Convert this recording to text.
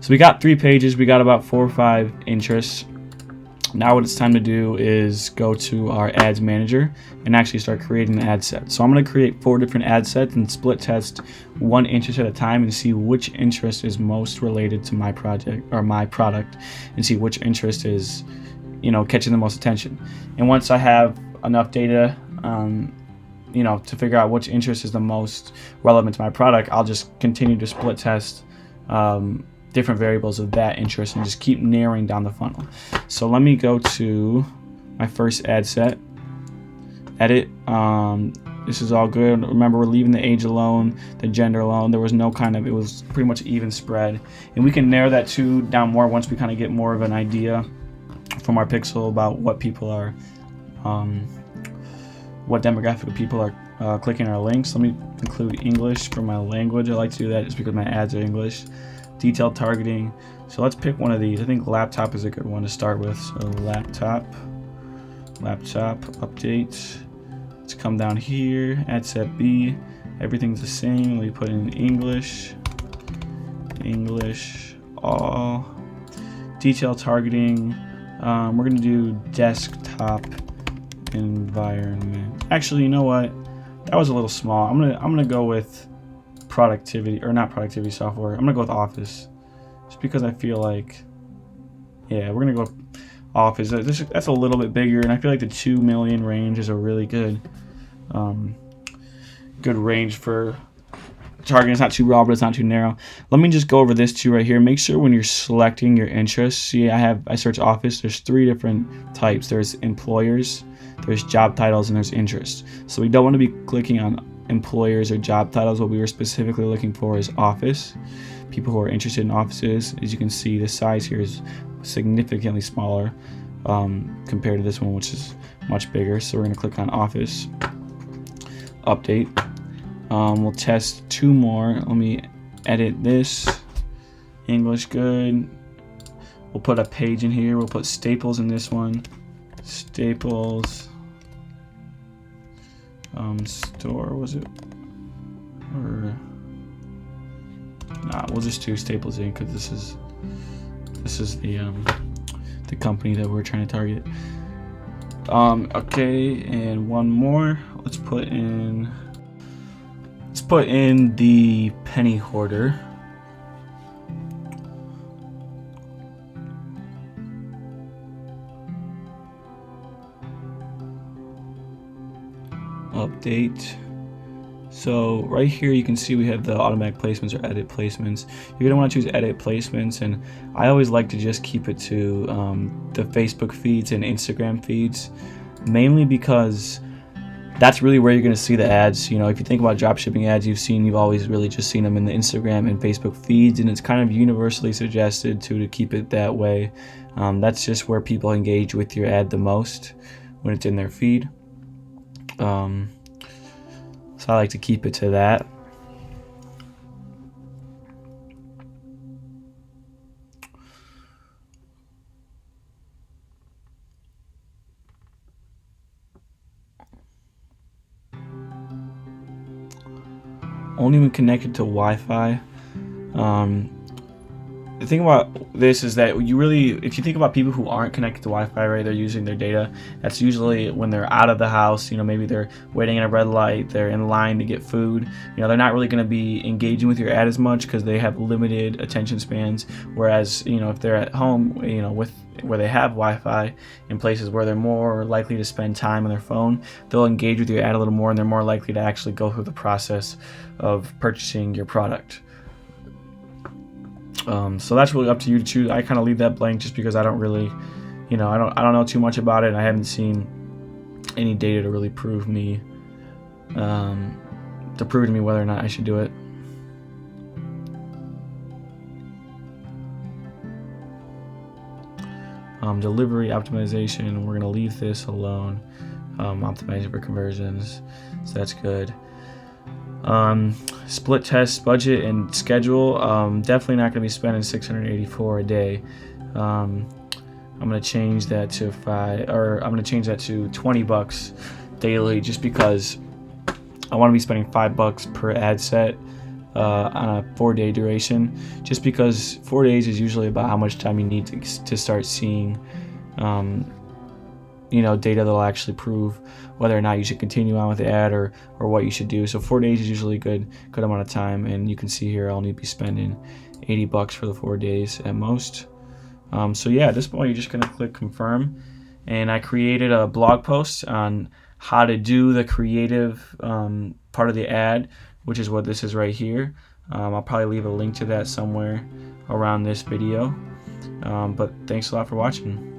So we got 3 pages. We got about 4 or 5 interests. Now what it's time to do is go to our ads manager and actually start creating the ad set. So I'm going to create 4 different ad sets and split test one interest at a time and see which interest is most related to my project or my product, and see which interest is, catching the most attention. And once I have enough data, to figure out which interest is the most relevant to my product, I'll just continue to split test different variables of that interest and just keep narrowing down the funnel. So let me go to my first ad set, edit. This is all good. Remember, we're leaving the age alone, the gender alone. There was no it was pretty much even spread. And we can narrow that down more once we kind of get more of an idea from our pixel about what people are, what demographic of people are clicking our links. Let me include English for my language. I like to do that just because my ads are English. Detailed targeting. So let's pick one of these. I think laptop is a good one to start with. So laptop update. Let's come down here. Ad set B. Everything's the same. We put in English all. Detailed targeting. We're gonna do desktop environment. Actually, you know what? That was a little small. I'm gonna go with productivity, or not productivity software. I'm gonna go with Office, just because I feel like, yeah, we're gonna go with Office. That's a little bit bigger, and I feel like the 2 million range is a really good range for targeting. It's not too broad, but it's not too narrow. Let me just go over this too right here. Make sure when you're selecting your interests, see, I search Office. There's 3 different types. There's employers, there's job titles, and there's interests. So we don't want to be clicking on employers or job titles. What we were specifically looking for is Office. People who are interested in offices. As you can see, the size here is significantly smaller compared to this one, which is much bigger. So we're going to click on Office, update. We'll test 2 more. Let me edit this. English, good. We'll put a page in here. We'll put staples in this one. Staples. Store, was it? Or nah, we'll just do Staples in, because this is the company that we're trying to target. Okay, and one more. Let's put in the penny hoarder. Update. So right here you can see we have the automatic placements or edit placements. You're gonna want to choose edit placements, and I always like to just keep it to the Facebook feeds and Instagram feeds, mainly because that's really where you're gonna see the ads. If you think about dropshipping ads, you've always really just seen them in the Instagram and Facebook feeds, and it's kind of universally suggested to keep it that way. That's just where people engage with your ad the most, when it's in their feed. So I like to keep it to that. Only when connected to Wi-Fi. The thing about this is that if you think about people who aren't connected to Wi-Fi, right, they're using their data. That's usually when they're out of the house. Maybe they're waiting at a red light, they're in line to get food. They're not really going to be engaging with your ad as much because they have limited attention spans. Whereas, if they're at home, where they have Wi-Fi, in places where they're more likely to spend time on their phone, they'll engage with your ad a little more, and they're more likely to actually go through the process of purchasing your product. So that's really up to you to choose. I kind of leave that blank just because I don't really, I don't know too much about it, and I haven't seen any data to really prove to me whether or not I should do it. Delivery optimization, we're gonna leave this alone. Optimizing for conversions, so that's good. Split test budget and schedule. Definitely not going to be spending $684 a day. I'm going to change that to $20 daily, just because I want to be spending $5 per ad set. on a 4-day duration, just because 4 days is usually about how much time you need to start seeing data that'll actually prove whether or not you should continue on with the ad or what you should do. So 4 days is usually a good amount of time, and you can see here I'll need to be spending $80 for the 4 days at most. So yeah, at this point you're just going to click confirm, and I created a blog post on how to do the creative part of the ad, which is what this is right here. I'll probably leave a link to that somewhere around this video, but thanks a lot for watching.